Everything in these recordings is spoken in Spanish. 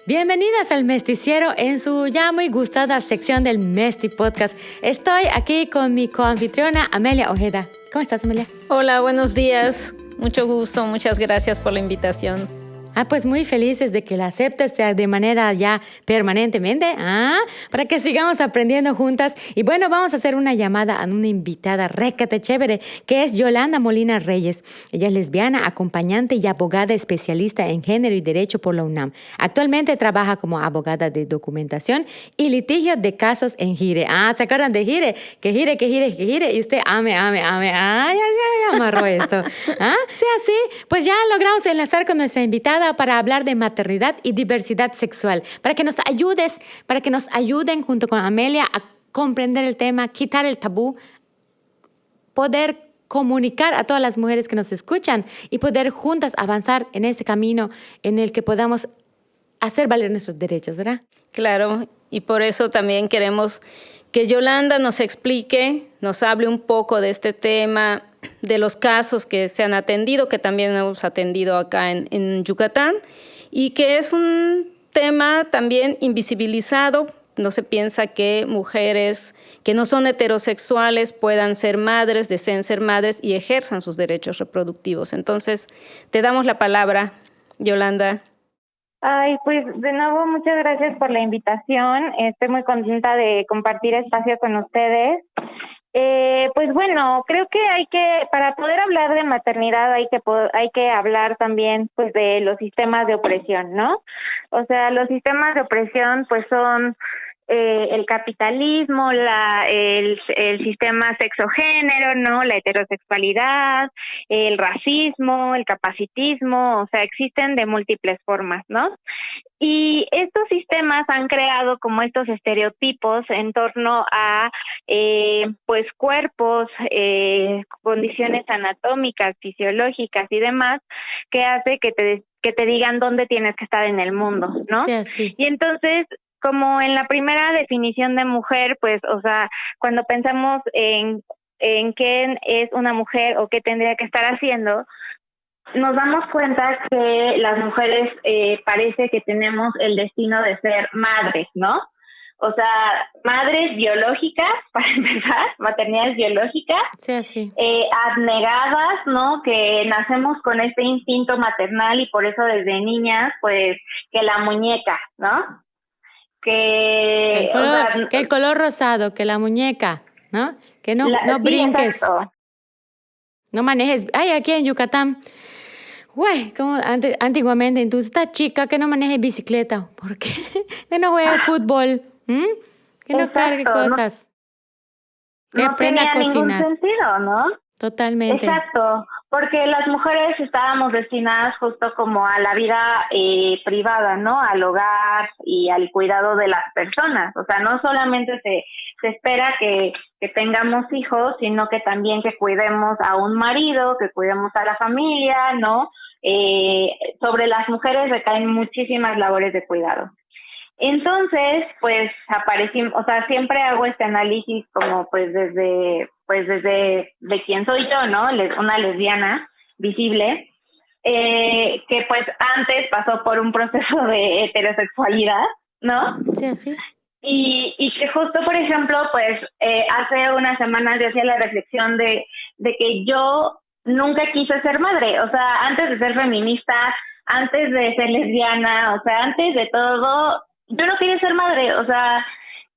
Bienvenidas al Mesticiero en su ya muy gustada sección del Mesti Podcast. Estoy aquí con mi coanfitriona Amelia Ojeda. ¿Cómo estás, Amelia? Hola, buenos días. Mucho gusto, muchas gracias por la invitación. Pues muy felices de que la aceptes de manera ya permanentemente, para que sigamos aprendiendo juntas. Y bueno, vamos a hacer una llamada a una invitada récate chévere, que es Yolanda Molina Reyes. Ella es lesbiana, acompañante y abogada especialista en género y derecho por la UNAM. Actualmente trabaja como abogada de documentación y litigio de casos en Gire. ¿Se acuerdan de Gire? Que Gire. Y usted ame. Ya amarró esto. Sí, así. Pues ya logramos enlazar con nuestra invitada para hablar de maternidad y diversidad sexual, para que nos ayuden junto con Amelia a comprender el tema, quitar el tabú, poder comunicar a todas las mujeres que nos escuchan y poder juntas avanzar en ese camino en el que podamos hacer valer nuestros derechos, ¿verdad? Claro, y por eso también queremos que Yolanda nos explique, nos hable un poco de este tema, de los casos que se han atendido, que también hemos atendido acá en Yucatán, y que es un tema también invisibilizado. No se piensa que mujeres que no son heterosexuales puedan ser madres, deseen ser madres y ejerzan sus derechos reproductivos. Entonces, te damos la palabra, Yolanda. Pues de nuevo muchas gracias por la invitación. Estoy muy contenta de compartir espacio con ustedes. Pues bueno, creo que para poder hablar de maternidad hay que hablar también pues de los sistemas de opresión, ¿no? O sea, los sistemas de opresión pues son el capitalismo, el sistema sexo-género, ¿no? La heterosexualidad, el racismo, el capacitismo, o sea, existen de múltiples formas, ¿no? Y estos sistemas han creado como estos estereotipos en torno a pues cuerpos, condiciones anatómicas, fisiológicas y demás, que hace que te digan dónde tienes que estar en el mundo, ¿no? Sí, así. Y entonces, como en la primera definición de mujer, pues, o sea, cuando pensamos en qué es una mujer o qué tendría que estar haciendo, nos damos cuenta que las mujeres parece que tenemos el destino de ser madres, ¿no? O sea, madres biológicas, para empezar, maternidades biológicas, sí, así. Abnegadas, ¿no? Que nacemos con este instinto maternal y por eso desde niñas, pues, que la muñeca, ¿no? Que el color rosado, que la muñeca, ¿no? Que no brinques. Exacto. No manejes. Aquí en Yucatán, como antiguamente, entonces esta chica que no maneje bicicleta, ¿por qué? Que no juegue fútbol, que no cargue cosas, que aprenda a cocinar. Ningún sentido, ¿no? Totalmente. Exacto, porque las mujeres estábamos destinadas justo como a la vida privada, ¿no? Al hogar y al cuidado de las personas. O sea, no solamente se espera que tengamos hijos, sino que también que cuidemos a un marido, que cuidemos a la familia, ¿no? Sobre las mujeres recaen muchísimas labores de cuidado. Entonces, pues o sea, siempre hago este análisis como pues desde de quién soy yo, ¿no? Una lesbiana visible, que pues antes pasó por un proceso de heterosexualidad, ¿no? Sí, así. Y que justo, por ejemplo, pues hace unas semanas yo hacía la reflexión de que yo nunca quise ser madre, o sea, antes de ser feminista, antes de ser lesbiana, o sea, antes de todo, yo no quería ser madre, o sea,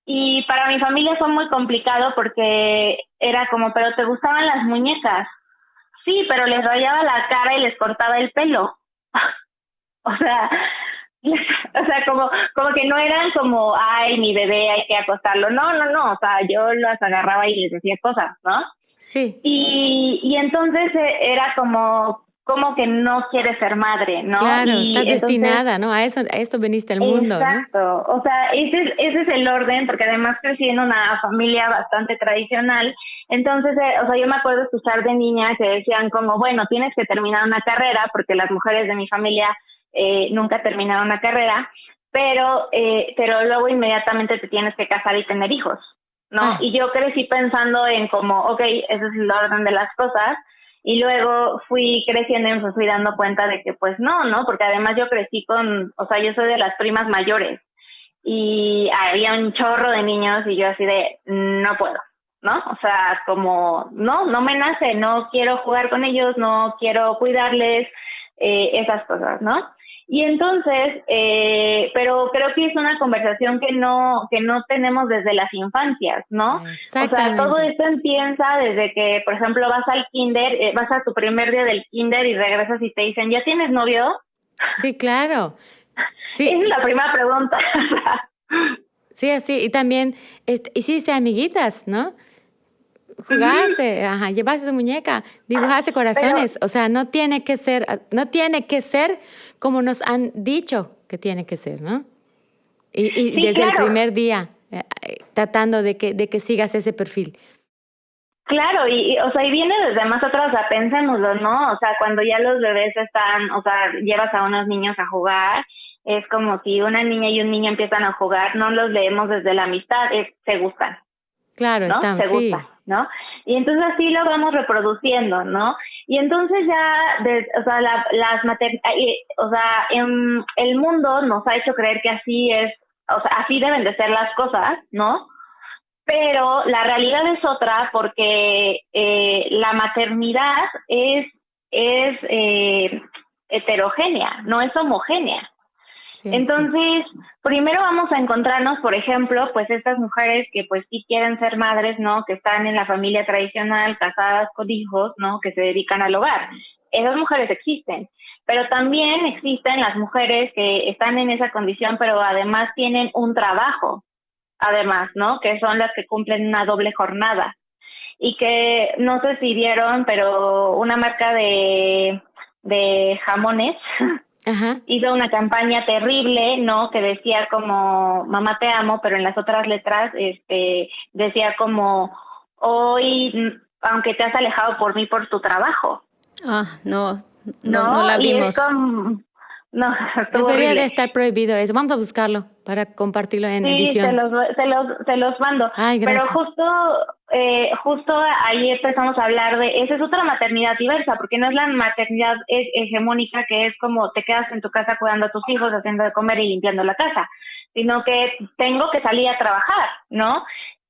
y para mi familia fue muy complicado porque era como, pero ¿te gustaban las muñecas? Sí, pero les rayaba la cara y les cortaba el pelo. O sea, como que no eran como, ay, mi bebé, hay que acostarlo. No, o sea, yo las agarraba y les decía cosas, ¿no? Sí. Y entonces era como que no quieres ser madre, ¿no? Claro, y estás entonces, destinada, ¿no? A esto veniste al mundo, exacto, ¿no? O sea, ese es el orden, porque además crecí en una familia bastante tradicional. Entonces, o sea, yo me acuerdo escuchar de niña que decían como, bueno, tienes que terminar una carrera, porque las mujeres de mi familia nunca terminaron una carrera, pero luego inmediatamente te tienes que casar y tener hijos, ¿no? Y yo crecí pensando en como, okay, ese es el orden de las cosas, Y luego fui creciendo y me fui dando cuenta de que pues no, porque además yo crecí o sea, yo soy de las primas mayores y había un chorro de niños y yo así de, no puedo, ¿no? O sea, como, no me nace, no quiero jugar con ellos, no quiero cuidarles, esas cosas, ¿no? Y entonces, pero creo que es una conversación que no tenemos desde las infancias, ¿no? O sea, todo esto empieza desde que, por ejemplo, vas al kinder, vas a tu primer día del kinder y regresas y te dicen, ¿ya tienes novio? Sí, claro. Sí. Esa es la primera pregunta. Sí, así. Y también hiciste amiguitas, ¿no? Jugaste, llevaste tu muñeca, dibujaste corazones. O sea, no tiene que ser como nos han dicho que tiene que ser, ¿no? Y sí, desde claro. el primer día, tratando de que sigas ese perfil. Claro, y o sea, y viene desde más atrás, o sea, pensémoslo, ¿no? O sea, cuando ya los bebés están, o sea, llevas a unos niños a jugar, es como si una niña y un niño empiezan a jugar, no los leemos desde la amistad, se gustan. Claro, ¿no? estamos, se gustan, sí. ¿no? Y entonces así lo vamos reproduciendo, ¿no? Y entonces ya, o sea, o sea, el mundo nos ha hecho creer que así es, o sea, así deben de ser las cosas, ¿no? Pero la realidad es otra porque la maternidad es heterogénea, no es homogénea. Sí, entonces, primero vamos a encontrarnos, por ejemplo, pues estas mujeres que pues sí quieren ser madres, ¿no? Que están en la familia tradicional, casadas con hijos, ¿no? Que se dedican al hogar. Esas mujeres existen. Pero también existen las mujeres que están en esa condición, pero además tienen un trabajo, además, ¿no? Que son las que cumplen una doble jornada. Y que no sé si vieron, pero una marca de jamones hizo una campaña terrible, ¿no? Que decía como mamá te amo, pero en las otras letras decía como hoy, aunque te has alejado por mí por tu trabajo. No la vimos. Y es como, no, debería horrible. de estar prohibido eso. Vamos a buscarlo para compartirlo en edición. Sí, se los mando. Ay, gracias. Pero justo ahí empezamos a hablar esa es otra maternidad diversa, porque no es la maternidad hegemónica que es como te quedas en tu casa cuidando a tus hijos, haciendo de comer y limpiando la casa, sino que tengo que salir a trabajar, ¿no?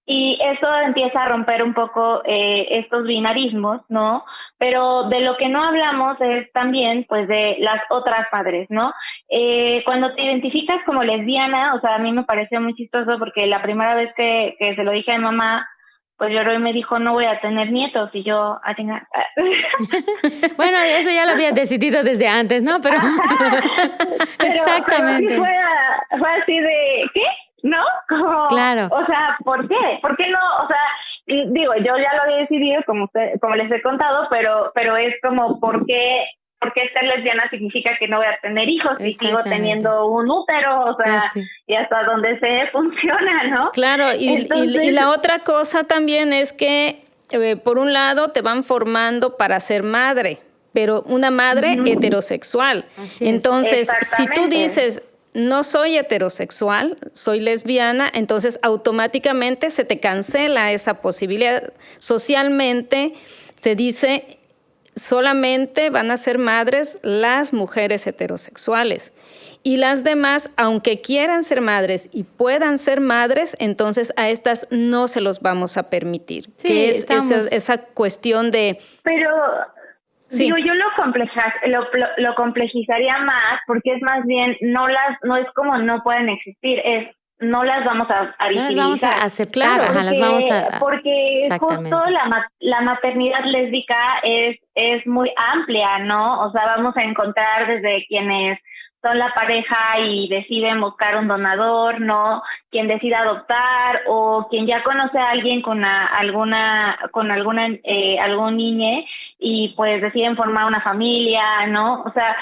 Y eso empieza a romper un poco estos binarismos, ¿no? Pero de lo que no hablamos es también, pues, de las otras madres, ¿no? Cuando te identificas como lesbiana, o sea, a mí me pareció muy chistoso porque la primera vez que se lo dije a mi mamá, pues lloró y me dijo, no voy a tener nietos, y yo, Bueno, eso ya lo había decidido desde antes, ¿no? Pero exactamente. Pero sí fue así de, ¿qué? ¿No? Como, claro. O sea, ¿por qué? ¿Por qué no? O sea, digo, yo ya lo había decidido, como les he contado, pero es como, ¿por qué ser lesbiana significa que no voy a tener hijos y sigo teniendo un útero? O sea, sí. Y hasta donde se funciona, ¿no? Claro, y la otra cosa también es que, por un lado, te van formando para ser madre, pero una madre heterosexual. Entonces, si tú dices, no soy heterosexual, soy lesbiana, entonces automáticamente se te cancela esa posibilidad. Socialmente se dice, solamente van a ser madres las mujeres heterosexuales. Y las demás, aunque quieran ser madres y puedan ser madres, entonces a estas no se los vamos a permitir. Sí, que es esa cuestión de... Pero... Sí. Digo, yo lo complejizaría más porque es más bien, no es como no pueden existir, es no las vamos a visibilizar. No las vamos a aceptar, claro, las vamos a... Porque justo la maternidad lésbica es muy amplia, ¿no? O sea, vamos a encontrar desde quienes son la pareja y deciden buscar un donador, ¿no? Quien decide adoptar o quien ya conoce a alguien con algún niñe y pues deciden formar una familia, ¿no? O sea,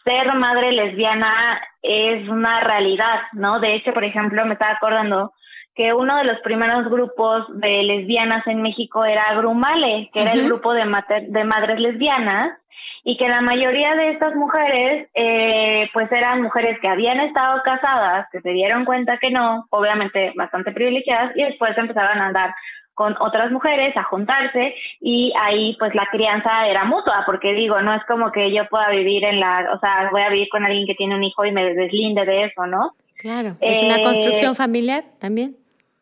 ser madre lesbiana es una realidad, ¿no? De hecho, por ejemplo, me estaba acordando que uno de los primeros grupos de lesbianas en México era Grumale, que era el grupo de madres lesbianas, y que la mayoría de estas mujeres, pues eran mujeres que habían estado casadas, que se dieron cuenta que no, obviamente bastante privilegiadas, y después empezaron a andar con otras mujeres a juntarse, y ahí pues la crianza era mutua, porque digo, no es como que yo pueda vivir voy a vivir con alguien que tiene un hijo y me deslinde de eso, ¿no? Claro, es una construcción familiar también.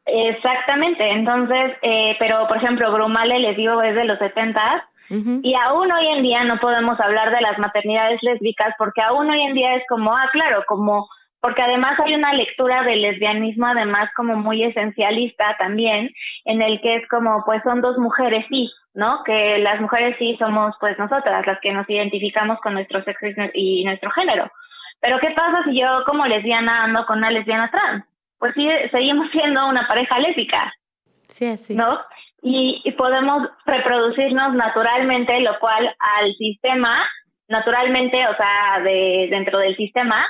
Exactamente, entonces, pero por ejemplo, Brumale, les digo, es de los 70s, y aún hoy en día no podemos hablar de las maternidades lésbicas, porque aún hoy en día es como, claro, como, porque además hay una lectura del lesbianismo, además como muy esencialista también, en el que es como, pues son dos mujeres cis, ¿no? Que las mujeres cis somos pues nosotras, las que nos identificamos con nuestro sexo y nuestro género. Pero ¿qué pasa si yo como lesbiana ando con una lesbiana trans? Pues sí, seguimos siendo una pareja lésbica, Sí, así. ¿no? Y podemos reproducirnos naturalmente, lo cual al sistema, naturalmente, o sea, dentro del sistema,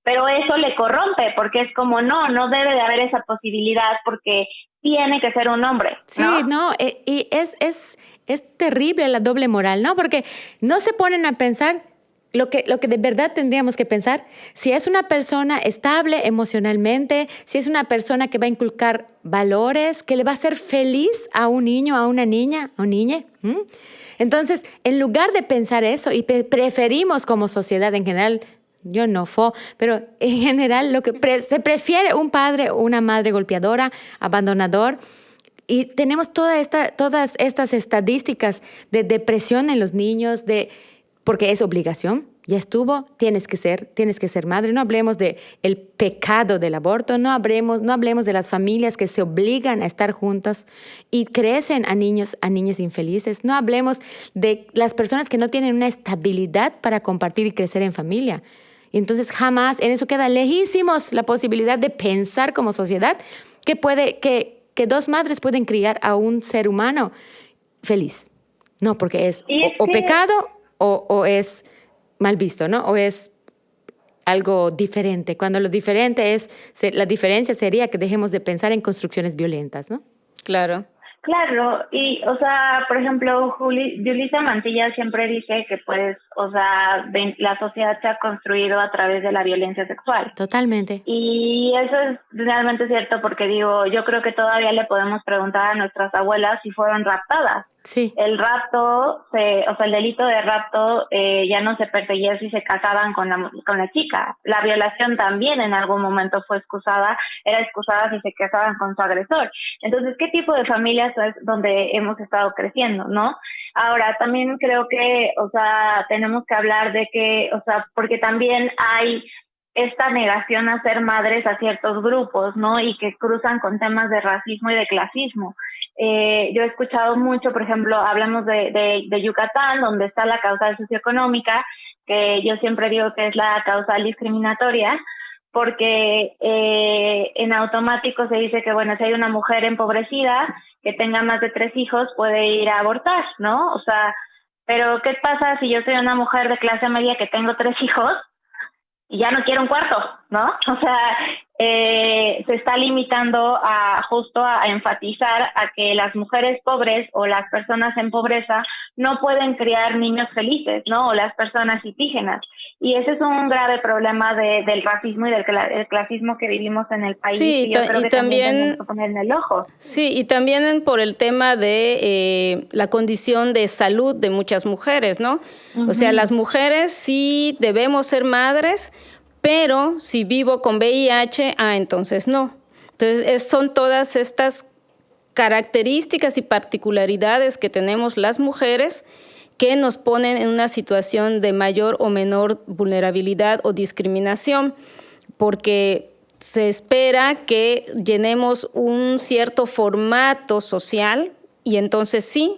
pero eso le corrompe, porque es como, no debe de haber esa posibilidad, porque tiene que ser un hombre, ¿no? Sí, no, y es terrible la doble moral, ¿no? Porque no se ponen a pensar lo que de verdad tendríamos que pensar, si es una persona estable emocionalmente, si es una persona que va a inculcar valores, que le va a hacer feliz a un niño, a una niña, a un niño. Entonces, en lugar de pensar eso, y preferimos como sociedad en general, yo no pero en general lo que se prefiere un padre o una madre golpeadora, abandonador, y tenemos todas estas estadísticas de depresión en los niños, porque es obligación, ya estuvo, tienes que ser madre. No hablemos de el pecado del aborto, no hablemos de las familias que se obligan a estar juntas y crecen a niñas infelices. No hablemos de las personas que no tienen una estabilidad para compartir y crecer en familia. Y entonces jamás, en eso queda lejísimos la posibilidad de pensar como sociedad que dos madres pueden criar a un ser humano feliz. No, porque es o pecado o es mal visto, ¿no? O es algo diferente. Cuando lo diferente la diferencia sería que dejemos de pensar en construcciones violentas, ¿no? Claro. Claro, y, o sea, por ejemplo, Julissa Mantilla siempre dice que, pues, o sea, la sociedad se ha construido a través de la violencia sexual. Totalmente. Y eso es realmente cierto, porque digo, yo creo que todavía le podemos preguntar a nuestras abuelas si fueron raptadas. Sí. El rapto, el delito de rapto ya no se perseguía si se casaban con la chica. La violación también en algún momento era excusada si se casaban con su agresor. Entonces, ¿qué tipo de familias es donde hemos estado creciendo, no? Ahora, también creo que, o sea, tenemos que hablar de que, o sea, porque también hay esta negación a ser madres a ciertos grupos, ¿no? Y que cruzan con temas de racismo y de clasismo. Yo he escuchado mucho, por ejemplo, hablamos de Yucatán, donde está la causal socioeconómica, que yo siempre digo que es la causal discriminatoria, porque en automático se dice que, bueno, si hay una mujer empobrecida que tenga más de 3 hijos, puede ir a abortar, ¿no? O sea, pero ¿qué pasa si yo soy una mujer de clase media que tengo 3 hijos y ya no quiero un cuarto, ¿no? O sea, se está limitando justo a enfatizar a que las mujeres pobres o las personas en pobreza no pueden criar niños felices, ¿no? O las personas indígenas. Y ese es un grave problema del racismo y del clasismo que vivimos en el país. Sí, y yo creo que también tenemos que poner en el ojo. Sí, y también por el tema de la condición de salud de muchas mujeres, ¿no? Uh-huh. O sea, las mujeres sí debemos ser madres, pero si vivo con VIH, entonces no. Entonces son todas estas características y particularidades que tenemos las mujeres que nos ponen en una situación de mayor o menor vulnerabilidad o discriminación, porque se espera que llenemos un cierto formato social y entonces sí,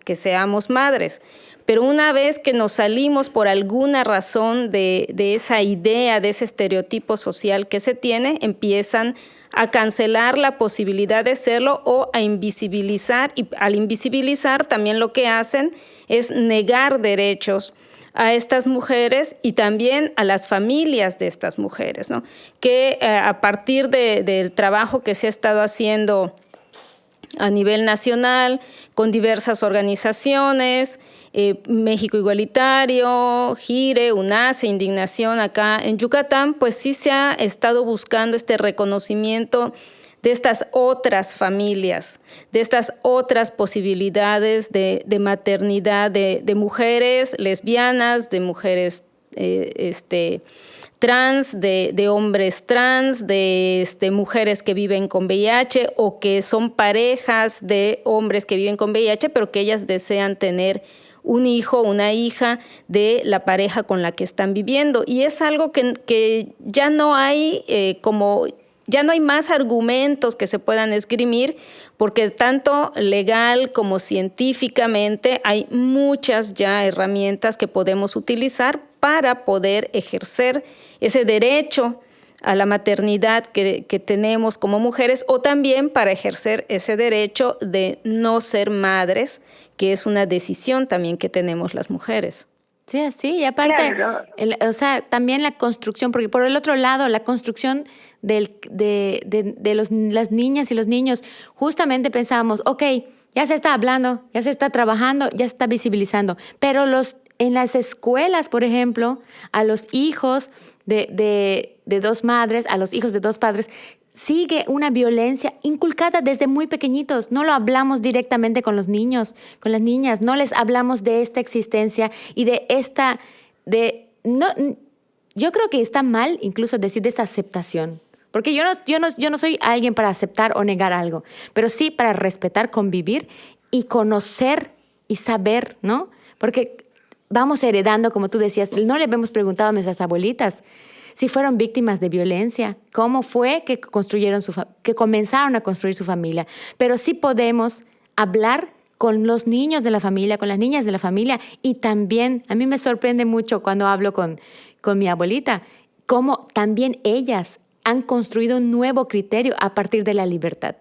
que seamos madres. Pero una vez que nos salimos por alguna razón de esa idea, de ese estereotipo social que se tiene, empiezan a cancelar la posibilidad de serlo o a invisibilizar. Y al invisibilizar también lo que hacen es negar derechos a estas mujeres y también a las familias de estas mujeres, ¿no? Que a partir del trabajo que se ha estado haciendo a nivel nacional, con diversas organizaciones, México Igualitario, GIRE, UNACE, Indignación acá en Yucatán, pues sí se ha estado buscando este reconocimiento de estas otras familias, de estas otras posibilidades de maternidad de mujeres lesbianas, de mujeres trans, de hombres trans, de mujeres que viven con VIH o que son parejas de hombres que viven con VIH, pero que ellas desean tener un hijo, una hija de la pareja con la que están viviendo. Y es algo que ya no hay ya no hay más argumentos que se puedan esgrimir, porque tanto legal como científicamente hay muchas ya herramientas que podemos utilizar para poder ejercer ese derecho a la maternidad que tenemos como mujeres, o también para ejercer ese derecho de no ser madres, que es una decisión también que tenemos las mujeres. Sí, así, y aparte, Claro. también la construcción, porque por el otro lado, la construcción las niñas y los niños, justamente pensábamos, ok, ya se está hablando, ya se está trabajando, ya se está visibilizando, pero en las escuelas, por ejemplo, a los hijos de dos madres, a los hijos de dos padres, sigue una violencia inculcada desde muy pequeñitos. No lo hablamos directamente con los niños, con las niñas, no les hablamos de esta existencia y yo creo que está mal incluso decir de esta aceptación. Porque yo no soy alguien para aceptar o negar algo, pero sí para respetar, convivir y conocer y saber, ¿no? Porque vamos heredando, como tú decías, no le hemos preguntado a nuestras abuelitas si fueron víctimas de violencia, cómo fue que que comenzaron a construir su familia. Pero sí podemos hablar con los niños de la familia, con las niñas de la familia, y también, a mí me sorprende mucho cuando hablo con mi abuelita, cómo también ellas han construido un nuevo criterio a partir de la libertad.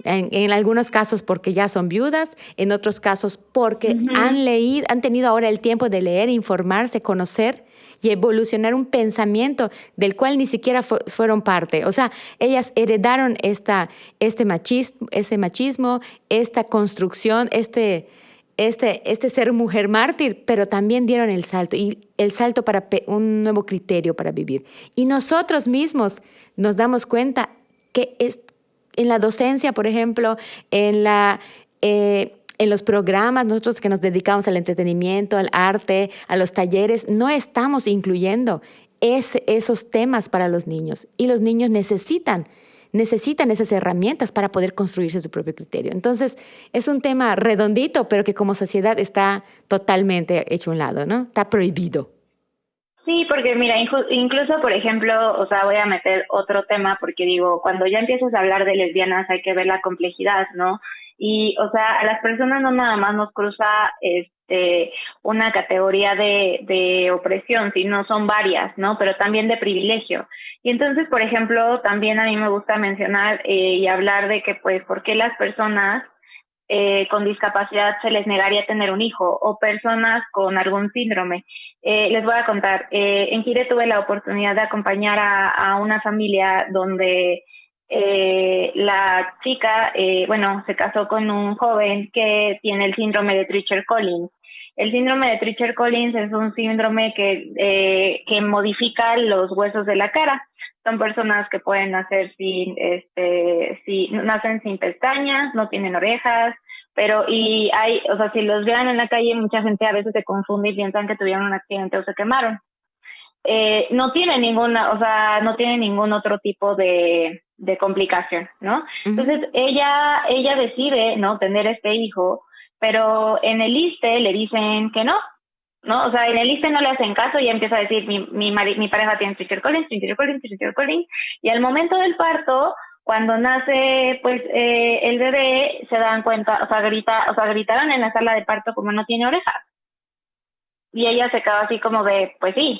En algunos casos porque ya son viudas, en otros casos porque han tenido ahora el tiempo de leer, informarse, conocer y evolucionar un pensamiento del cual ni siquiera fueron parte. O sea, ellas heredaron ese machismo, esta construcción, este ser mujer mártir, pero también dieron el salto para un nuevo criterio para vivir. Y nosotros mismos nos damos cuenta que en la docencia, por ejemplo, en los programas, nosotros que nos dedicamos al entretenimiento, al arte, a los talleres, no estamos incluyendo esos temas para los niños. Y los niños necesitan esas herramientas para poder construirse su propio criterio. Entonces, es un tema redondito, pero que como sociedad está totalmente hecho a un lado, ¿no? Está prohibido. Sí, porque mira, incluso, por ejemplo, o sea, voy a meter otro tema porque digo, cuando ya empiezas a hablar de lesbianas hay que ver la complejidad, ¿no? Y, o sea, a las personas no nada más nos cruza una categoría de opresión, sino son varias, ¿no? Pero también de privilegio. Y entonces, por ejemplo, también a mí me gusta mencionar y hablar de que, pues, ¿por qué las personas con discapacidad se les negaría tener un hijo o personas con algún síndrome? Les voy a contar, en Gire tuve la oportunidad de acompañar a una familia donde la chica, se casó con un joven que tiene el síndrome de Treacher-Collins. El síndrome de Treacher-Collins es un síndrome que modifica los huesos de la cara. Son personas que pueden nacer nacen sin pestañas, no tienen orejas, si los vean en la calle, mucha gente a veces se confunde y piensan que tuvieron un accidente o se quemaron. No tiene ningún otro tipo de complicación, ¿no? Uh-huh. Entonces ella decide, ¿no?, tener este hijo, pero en el ISSSTE le dicen que no, ¿no? O sea, en el ISSSTE no le hacen caso y empieza a decir, mi pareja tiene Treacher-Collins, y al momento del parto, cuando nace, pues, el bebé, se dan cuenta, gritaron en la sala de parto como no tiene orejas. Y ella se quedó así como de, pues sí,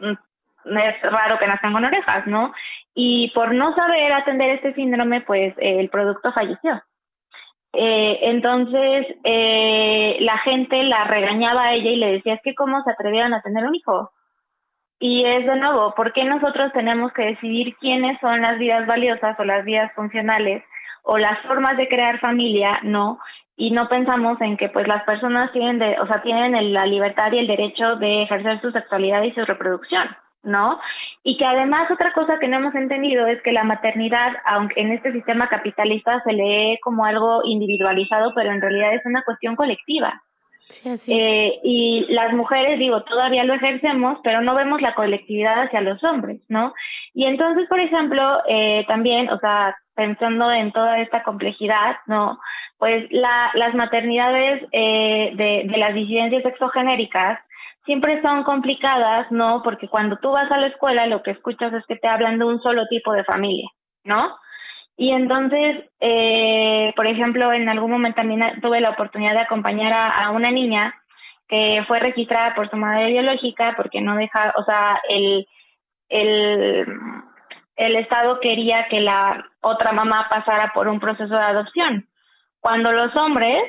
es raro que nazcan con orejas, ¿no? Y por no saber atender este síndrome, pues, el producto falleció. Entonces, la gente la regañaba a ella y le decía, es que cómo se atrevieron a tener un hijo. Y es de nuevo, ¿por qué nosotros tenemos que decidir quiénes son las vidas valiosas o las vidas funcionales o las formas de crear familia, no? Y no pensamos en que pues las personas tienen la libertad y el derecho de ejercer su sexualidad y su reproducción, ¿no? Y que además otra cosa que no hemos entendido es que la maternidad, aunque en este sistema capitalista se lee como algo individualizado, pero en realidad es una cuestión colectiva. Sí, así. Y las mujeres, digo, todavía lo ejercemos, pero no vemos la colectividad hacia los hombres, ¿no? Y entonces, por ejemplo, también, o sea, pensando en toda esta complejidad, ¿no? Pues las maternidades de las disidencias sexogenéricas siempre son complicadas, ¿no? Porque cuando tú vas a la escuela lo que escuchas es que te hablan de un solo tipo de familia, ¿no? Y entonces, por ejemplo, en algún momento también tuve la oportunidad de acompañar a una niña que fue registrada por su madre biológica porque no deja, o sea, el, el Estado quería que la otra mamá pasara por un proceso de adopción. Cuando los hombres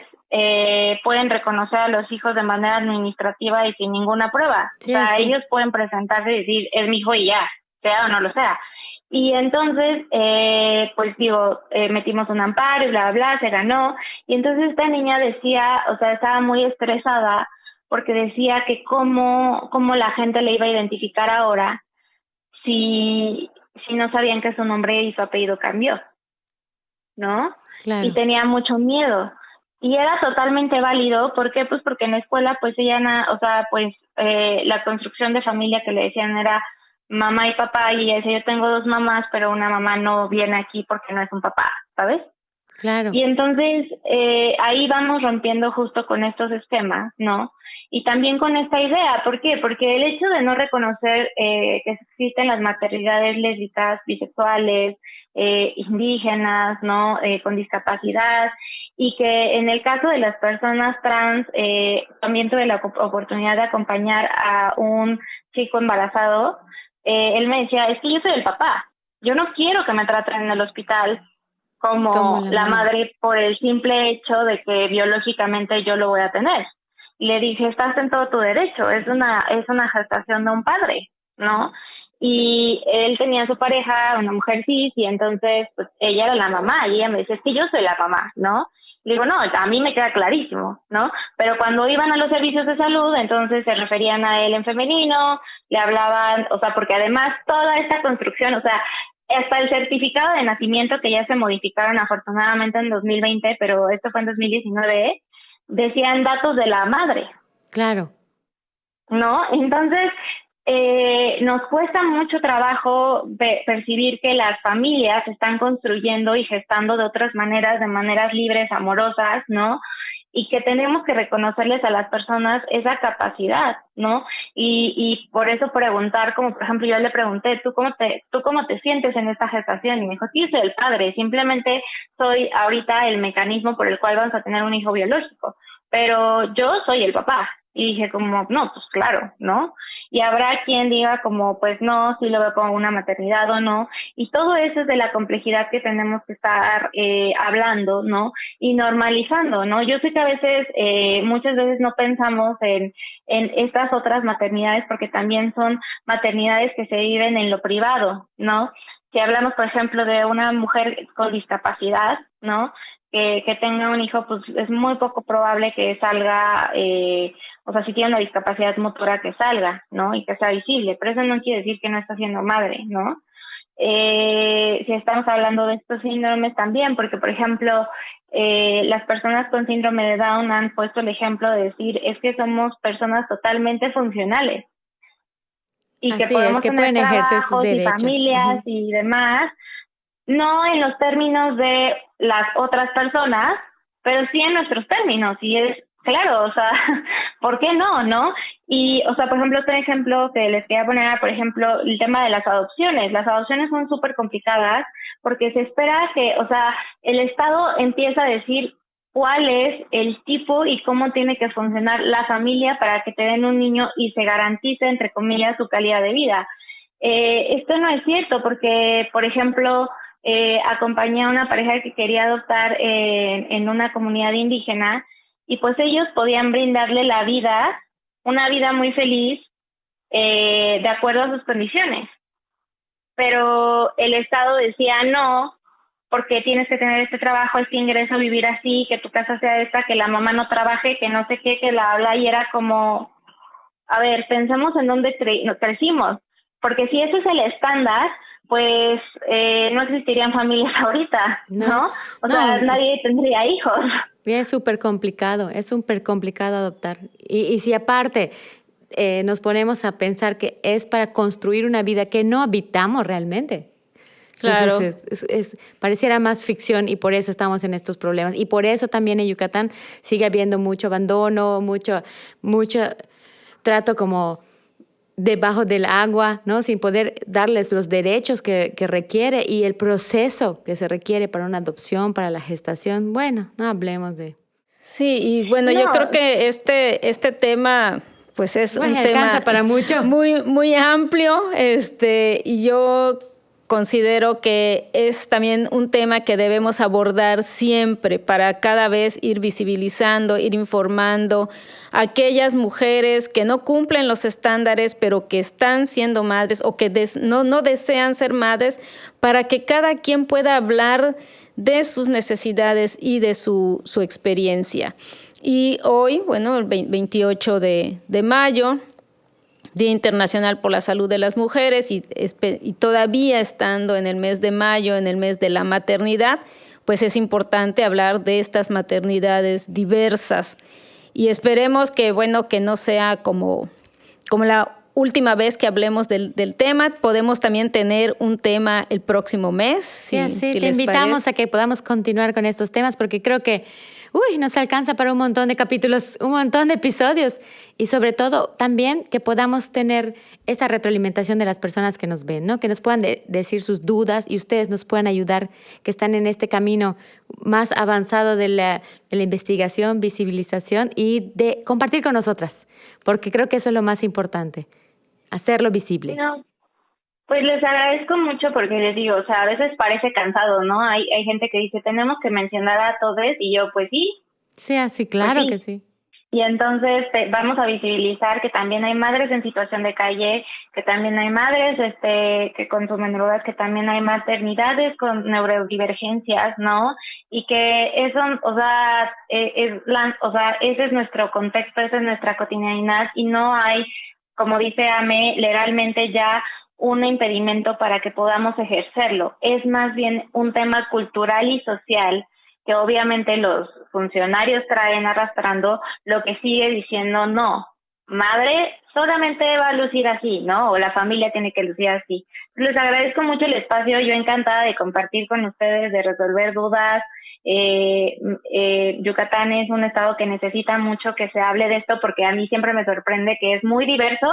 pueden reconocer a los hijos de manera administrativa y sin ninguna prueba. Sí, O sea, así. ellos pueden presentarse y decir, es mi hijo y ya, sea o no lo sea. Y entonces, pues digo, metimos un amparo y bla, bla, bla, se ganó. Y entonces esta niña decía, o sea, estaba muy estresada porque decía que cómo la gente le iba a identificar ahora si no sabían que su nombre y su apellido cambió, ¿no? Y Claro. tenía mucho miedo. Y era totalmente válido, ¿por qué? Pues porque en la escuela, pues ella, o sea, pues la construcción de familia que le decían era mamá y papá, y ella decía, yo tengo dos mamás, pero una mamá no viene aquí porque no es un papá, ¿sabes? Claro. Y entonces ahí vamos rompiendo justo con estos esquemas, ¿no? Y también con esta idea, ¿por qué? Porque el hecho de no reconocer que existen las maternidades lésbicas, bisexuales, indígenas, ¿no? Con discapacidad, y que en el caso de las personas trans, también tuve la oportunidad de acompañar a un chico embarazado. Él me decía, es que yo soy el papá, yo no quiero que me traten en el hospital Como como la la mamá. madre por el simple hecho de que biológicamente yo lo voy a tener. Y le dije, estás en todo tu derecho, es una gestación de un padre, ¿no? Y él tenía su pareja, una mujer cis, y entonces pues ella era la mamá, y ella me decía, es que yo soy la mamá, ¿no? Le digo, no, a mí me queda clarísimo, ¿no? Pero cuando iban a los servicios de salud, entonces se referían a él en femenino, le hablaban, o sea, porque además toda esta construcción, o sea, hasta el certificado de nacimiento que ya se modificaron afortunadamente en 2020, pero esto fue en 2019, decían datos de la madre, Claro. ¿no? Entonces, nos cuesta mucho trabajo percibir que las familias se están construyendo y gestando de otras maneras, de maneras libres, amorosas, ¿no? Y que tenemos que reconocerles a las personas esa capacidad, ¿no? Y por eso preguntar, como por ejemplo yo le pregunté, ¿tú cómo te sientes en esta gestación? Y me dijo, sí, soy el padre, simplemente soy ahorita el mecanismo por el cual vamos a tener un hijo biológico, pero yo soy el papá. Y dije como, no, pues claro, ¿no? Y habrá quien diga como, pues no, si lo veo como una maternidad o no. Y todo eso es de la complejidad que tenemos que estar hablando, ¿no? Y normalizando, ¿no? Yo sé que a veces, muchas veces no pensamos en estas otras maternidades porque también son maternidades que se viven en lo privado, ¿no? Si hablamos, por ejemplo, de una mujer con discapacidad, ¿no? Que tenga un hijo, pues es muy poco probable que salga, o sea, si tiene una discapacidad motora que salga, ¿no? Y que sea visible, pero eso no quiere decir que no está siendo madre, ¿no? Si estamos hablando de estos síndromes también, porque por ejemplo, las personas con síndrome de Down han puesto el ejemplo de decir, es que somos personas totalmente funcionales y que Así es, podemos que tener pueden ejercer sus trabajos y derechos. familias Ujú. y demás, no en los términos de las otras personas, pero sí en nuestros términos. Y es claro, o sea, ¿por qué no, no? Y, o sea, por ejemplo, otro ejemplo que les quería poner, por ejemplo, el tema de las adopciones. Las adopciones son súper complicadas porque se espera que, o sea, el Estado empieza a decir cuál es el tipo y cómo tiene que funcionar la familia para que te den un niño y se garantice, entre comillas, su calidad de vida. Esto no es cierto porque, por ejemplo, acompañé a una pareja que quería adoptar en una comunidad indígena y pues ellos podían brindarle la vida, una vida muy feliz, de acuerdo a sus condiciones. Pero el Estado decía no, porque tienes que tener este trabajo, este ingreso, vivir así, que tu casa sea esta, que la mamá no trabaje, que no sé qué, que la habla, y era como, a ver, pensemos en dónde crecimos, porque si ese es el estándar, pues no existirían familias ahorita, ¿no? O sea, nadie tendría hijos. Es súper complicado adoptar. Y si aparte nos ponemos a pensar que es para construir una vida que no habitamos realmente. Claro. Entonces, pareciera más ficción y por eso estamos en estos problemas. Y por eso también en Yucatán sigue habiendo mucho abandono, mucho trato como debajo del agua, ¿no? Sin poder darles los derechos que requiere y el proceso que se requiere para una adopción, para la gestación. Bueno, no hablemos de... Sí, y bueno, yo creo que este tema, pues es un tema para mucho. Muy, muy amplio, y yo considero que es también un tema que debemos abordar siempre para cada vez ir visibilizando, ir informando a aquellas mujeres que no cumplen los estándares, pero que están siendo madres o que no desean ser madres, para que cada quien pueda hablar de sus necesidades y de su experiencia. Y hoy, bueno, el 28 de mayo, Día Internacional por la Salud de las Mujeres, y todavía estando en el mes de mayo, en el mes de la maternidad, pues es importante hablar de estas maternidades diversas. Y esperemos que, bueno, que no sea como la última vez que hablemos del tema. Podemos también tener un tema el próximo mes. Sí, te invitamos a que podamos continuar con estos temas, porque creo que nos alcanza para un montón de capítulos, un montón de episodios, y sobre todo también que podamos tener esta retroalimentación de las personas que nos ven, ¿no? Que nos puedan decir sus dudas y ustedes nos puedan ayudar, que están en este camino más avanzado de la investigación, visibilización y de compartir con nosotras, porque creo que eso es lo más importante, hacerlo visible. No. Pues les agradezco mucho porque les digo, o sea, a veces parece cansado, ¿no? Hay gente que dice, tenemos que mencionar a todos, y yo, pues sí. Sí, claro pues sí. Que sí. Y entonces vamos a visibilizar que también hay madres en situación de calle, que también hay madres que consumen drogas, que también hay maternidades con neurodivergencias, ¿no? Y que eso, ese es nuestro contexto, esa es nuestra cotidianidad, y no hay, como dice Ame, legalmente ya un impedimento para que podamos ejercerlo. Es más bien un tema cultural y social que obviamente los funcionarios traen arrastrando, lo que sigue diciendo no, madre solamente va a lucir así, ¿no? O la familia tiene que lucir así. Les agradezco mucho el espacio, yo encantada de compartir con ustedes, de resolver dudas. Yucatán es un estado que necesita mucho que se hable de esto, porque a mí siempre me sorprende que es muy diverso,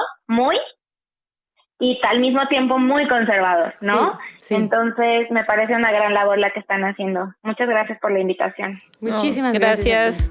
y al mismo tiempo muy conservador, ¿no? Sí. Entonces, me parece una gran labor la que están haciendo. Muchas gracias por la invitación. Muchísimas gracias.